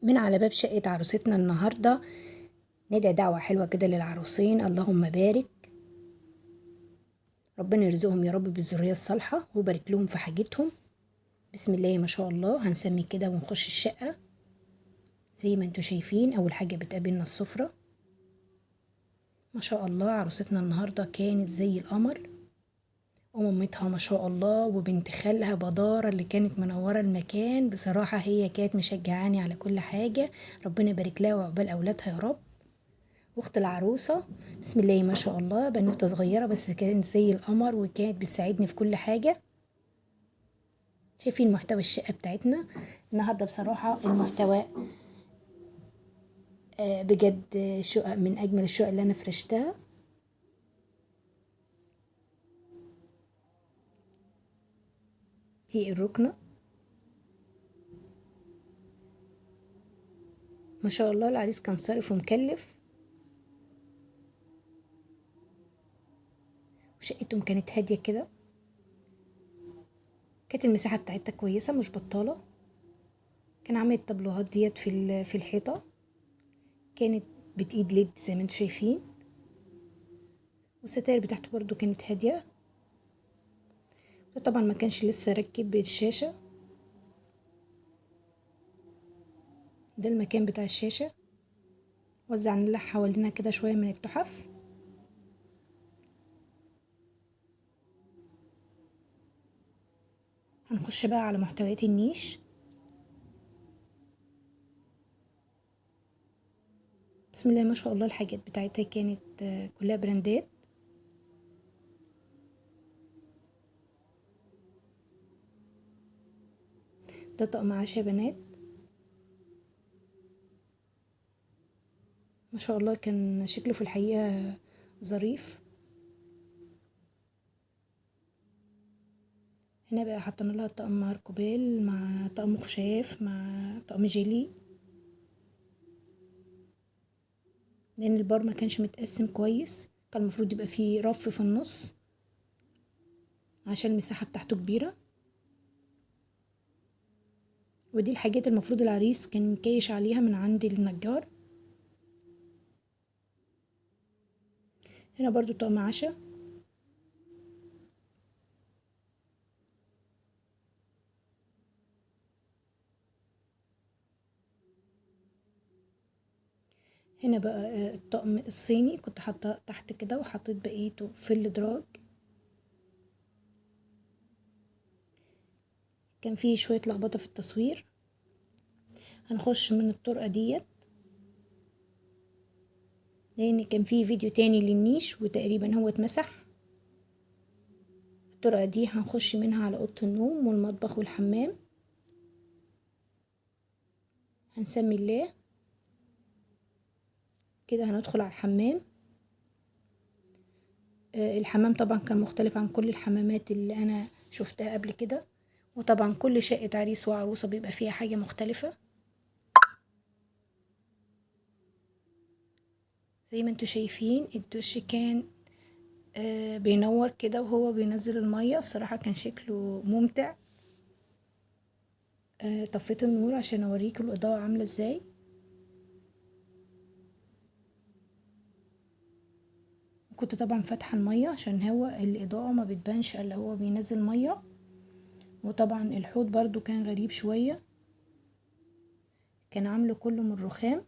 من على باب شقة عروستنا النهاردة ندعي دعوة حلوة كده للعروسين. اللهم بارك، ربنا يرزقهم يا رب بالذرية الصالحة ويبارك لهم في حاجتهم. بسم الله ما شاء الله. هنسمي كده ونخش الشقة. زي ما انتوا شايفين أول حاجة بتقابلنا السفرة. ما شاء الله عروستنا النهاردة كانت زي القمر، ومامتها ما شاء الله وبنت خالها بدارة اللي كانت منورة المكان. بصراحة هي كانت مشجعاني على كل حاجة. ربنا يبارك لها وعقبال أولادها يا رب. واخت العروسة بسم الله ما شاء الله بنوتة صغيرة بس كانت زي القمر وكانت بتساعدني في كل حاجة. شايفين محتوى الشقة بتاعتنا النهاردة؟ بصراحة المحتوى بجد شقق من أجمل الشقق اللي أنا فرشتها. دي الركنة ما شاء الله. العريس كان صارف ومكلف، وشقتهم كانت هادية كده. كانت المساحة بتاعتها كويسة مش بطالة. كان عامل الطابلوهات ديت في الحيطة، كانت بتقيد ليد زي ما انتوا شايفين. والستاير بتاعته برضو كانت هادية. طبعا ما كانش لسه ركب الشاشة. ده المكان بتاع الشاشة. وزعنا لها حوالينا كده شوية من التحف. هنخش بقى على محتويات النيش. بسم الله ما شاء الله الحاجات بتاعتها كانت كلها براندات. ده طقم عشا بنات ما شاء الله، كان شكله في الحقيقة ظريف. هنا بقى حطينا لها طقم ماركوبيل مع طقم خشاف مع طقم جيلي، لان البار ما كانش متقسم كويس. كان المفروض يبقى فيه رف في النص عشان المساحة بتاعته كبيرة. ودي الحاجات المفروض العريس كان كايش عليها من عند النجار. هنا برضو طقم عشا. هنا بقى الطقم الصيني كنت حاطاه تحت كده وحطيت بقيته في الادراج. كان فيه شوية لخبطة في التصوير. هنخش من الطرقة ديت لان كان فيه فيديو تاني للنيش وتقريبا هو اتمسح. الطرقة دي هنخش منها على اوضة النوم والمطبخ والحمام. هنسمي الله كده. هندخل على الحمام. الحمام طبعا كان مختلف عن كل الحمامات اللي انا شفتها قبل كده. وطبعا كل شقة عريس وعروسة بيبقى فيها حاجة مختلفة. زي ما انتوا شايفين الدش كان بينور كده وهو بينزل المية. الصراحة كان شكله ممتع. طفيت النور عشان اوريكم الإضاءة عاملة ازاي. كنت طبعا فاتحة المية عشان هو الإضاءة ما بتبانش الا هو بينزل مية. وطبعا الحوض برضو كان غريب شوية، كان عامله كله من رخام.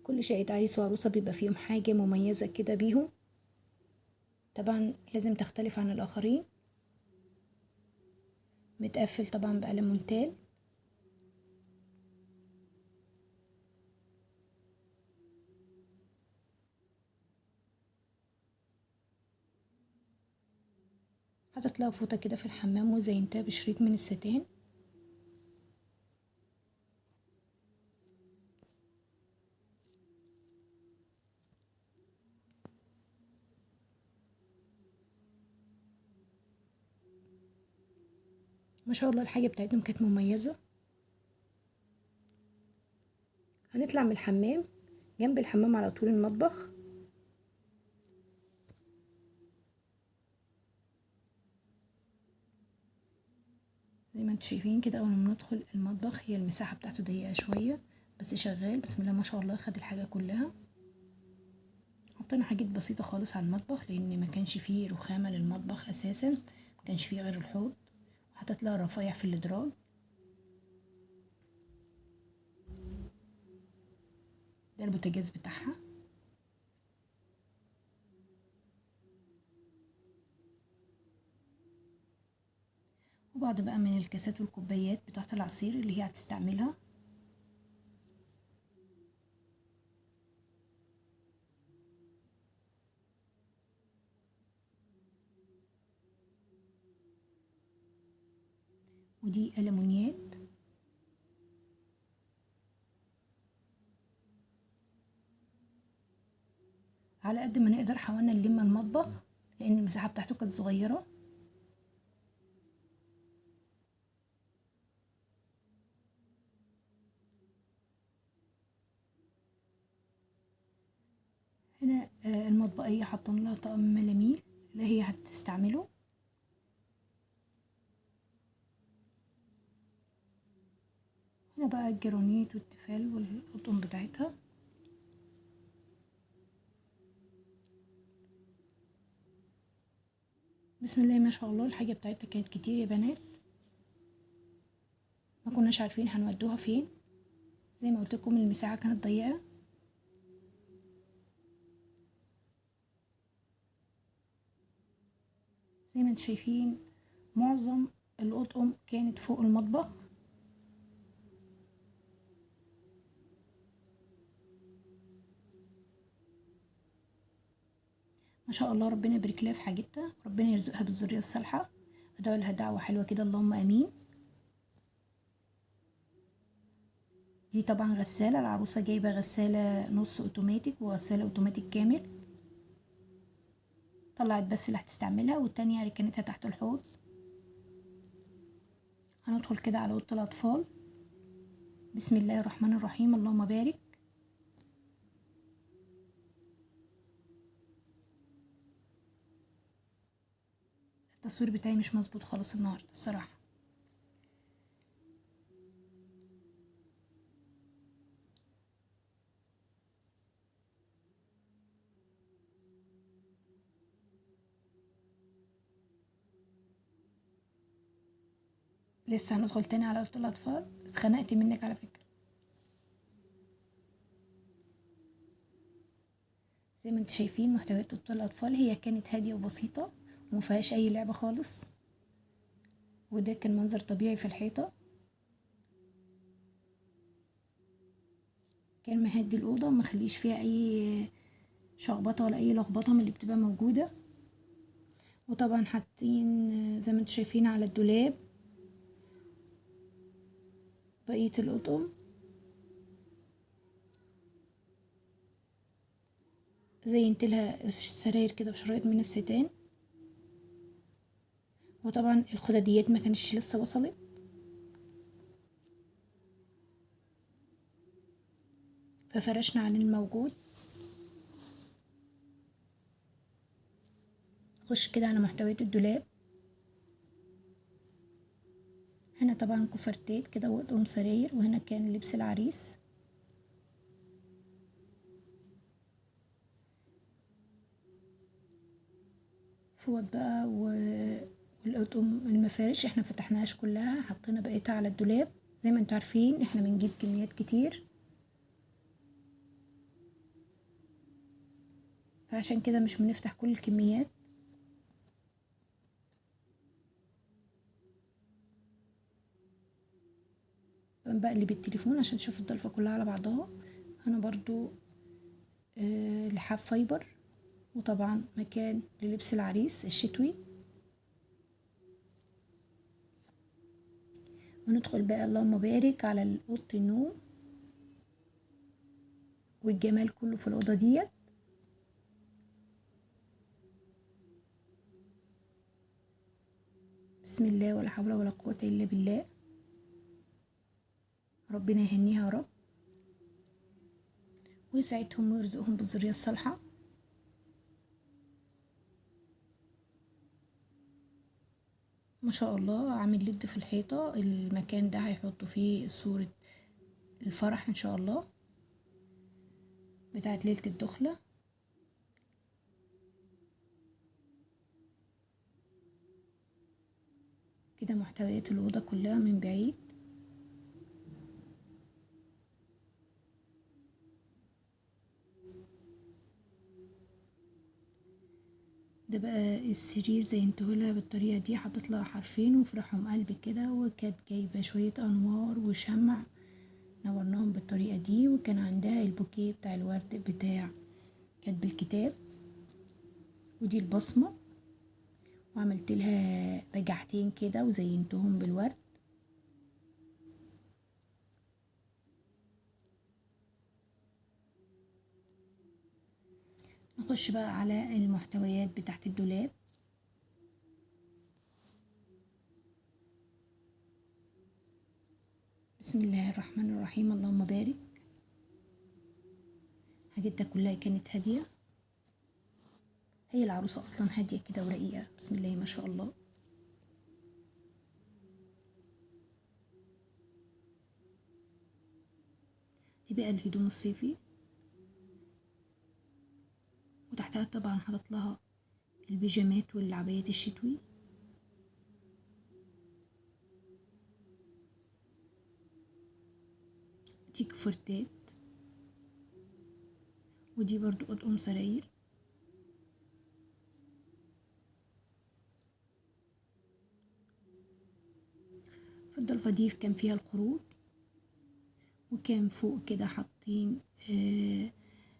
كل شقة عريس وعروسة بيبقى فيهم حاجة مميزة كده بيهم، طبعا لازم تختلف عن الآخرين. متقفل طبعا بقلم مونتال. حطيت لها فوطة كده في الحمام وزينتها بشريط من الستان. ما شاء الله الحاجة بتاعتهم كانت مميزة. هنطلع من الحمام. جنب الحمام على طول المطبخ. زي ما انتوا شايفين كده اول ما ندخل المطبخ هي المساحة بتاعته ضيقة شوية، بس شغال بسم الله ما شاء الله، خد الحاجة كلها. حطينا حاجات بسيطة خالص على المطبخ لان ما كانش فيه رخامة للمطبخ اساسا، ما كانش فيه غير الحوض، وحطيت لها رفايع في الادراج. ده البوتاجاز بتاعها. وبعض بقى من الكاسات والكوبايات بتاعة العصير اللي هي هتستعملها. ودي ألمونيات. على قد ما نقدر حاولنا نلم المطبخ لأن المساحة بتاعته كانت صغيرة. هنا المطبخية حاطين لها طقم ملاميل اللي هي هتستعمله. هنا بقى الجرانيت والتيفال والقطن بتاعتها. بسم الله ما شاء الله، الحاجة بتاعتها كانت كتير يا بنات، ما كناش عارفين هنودوها فين. زي ما قلت لكم المساحة كانت ضيقة. زي ما انتم شايفين معظم الأطقم كانت فوق المطبخ. ما شاء الله، ربنا يبارك لها في حاجتها، ربنا يرزقها بالذرية الصالحة. ادعوا لها دعوة حلوة كده، اللهم امين. دي طبعا غسالة، العروسة جايبة غسالة نص اوتوماتيك وغسالة اوتوماتيك كامل. طلعت بس اللي هتستعملها والتانية ركنتها تحت الحوض. هندخل كده على اوضة الاطفال. بسم الله الرحمن الرحيم، اللهم بارك. التصوير بتاعي مش مظبوط خالص النهارده الصراحة. لسه هندخل تاني على اوضة الاطفال. اتخنقت منك على فكرة. زي ما انتم شايفين محتويات اوضة الاطفال هي كانت هادية وبسيطة ومفيهاش اي لعبة خالص. وده كان منظر طبيعي في الحيطة. كان مهدي الأوضة ومخليش فيها أي شخبطة ولا أي لخبطة من اللي بتبقى موجودة. وطبعا حاطين زي ما انتم شايفين على الدولاب بقية الأطقم. زينت لها السراير كده بشرايط من الستان. وطبعا الخداديات ما كانش لسه وصلت. ففرشنا عن الموجود. خش كده على محتويات الدولاب. هنا طبعا كوفرتات كده وأطقم سراير، وهنا كان لبس العريس. فوط بقى والأطقم المفارش احنا فتحناهاش كلها، حطينا بقيتها على الدولاب. زي ما انتوا عارفين احنا بنجيب كميات كتير، فعشان كده مش بنفتح كل الكميات. بقلب التليفون عشان تشوف الضلفة كلها على بعضها. هنا برضو لحاف فايبر. وطبعا مكان للبس العريس الشتوي. وندخل بقى اللهم بارك على اوضه النوم والجمال كله في الاوضه ديت. بسم الله ولا حول ولا قوه الا بالله. ربنا يهنيها يا رب ويسعدهم ويرزقهم بالذريه الصالحه. ما شاء الله عامل ليد في الحيطة. المكان ده هيحطوا فيه صورة الفرح ان شاء الله بتاعت ليلة الدخلة. كده محتويات الأوضة كلها من بعيد. ده بقى السرير زينتهولها بالطريقة دي، حطيت لها حرفين وفرحهم قلب كده، وكانت جايبة شوية أنوار وشمع نورناهم بالطريقة دي، وكان عندها البوكيه بتاع الورد بتاع كاتب الكتاب، ودي البصمة، وعملت لها رجعتين كده وزينتهم بالورد. نخش بقى على المحتويات بتاعت الدولاب. بسم الله الرحمن الرحيم، اللهم بارك. حاجتها كلها كانت هادية، هي العروسة أصلا هادية كده ورقيقة، بسم الله ما شاء الله. دي بقى الهدوم الصيفي، وتحتها طبعا حاطط لها البيجامات والعبايات الشتوي. دي كفرتات، ودي برضو أطقم سراير. في الضلفة دي كان فيها الخروج، وكان فوق كده حاطين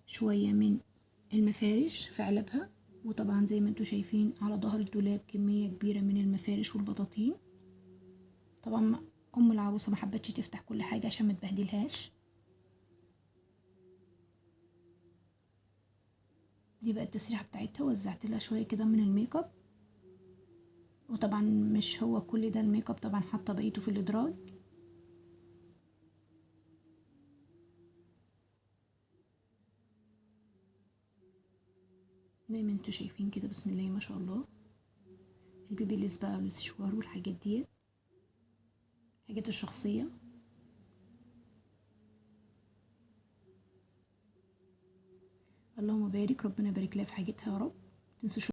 شوية من المفارش في علبها. وطبعا زي ما انتوا شايفين على ظهر الدولاب كمية كبيرة من المفارش والبطاطين. طبعا ام العروسة ما حبتش تفتح كل حاجة عشان ما تبهدلهاش. دي بقى التسريحة بتاعتها، وزعت لها شوية كده من الميك اب، وطبعا مش هو كل ده الميك اب، طبعا حاطه بقيته في الادراج. زي ما انتوا شايفين كده بسم الله ما شاء الله. البيبي ليس بقى والسشوار والحاجات دي الحاجات الشخصية. اللهم بارك، ربنا يبارك لها في حاجتها يا رب. متنسوش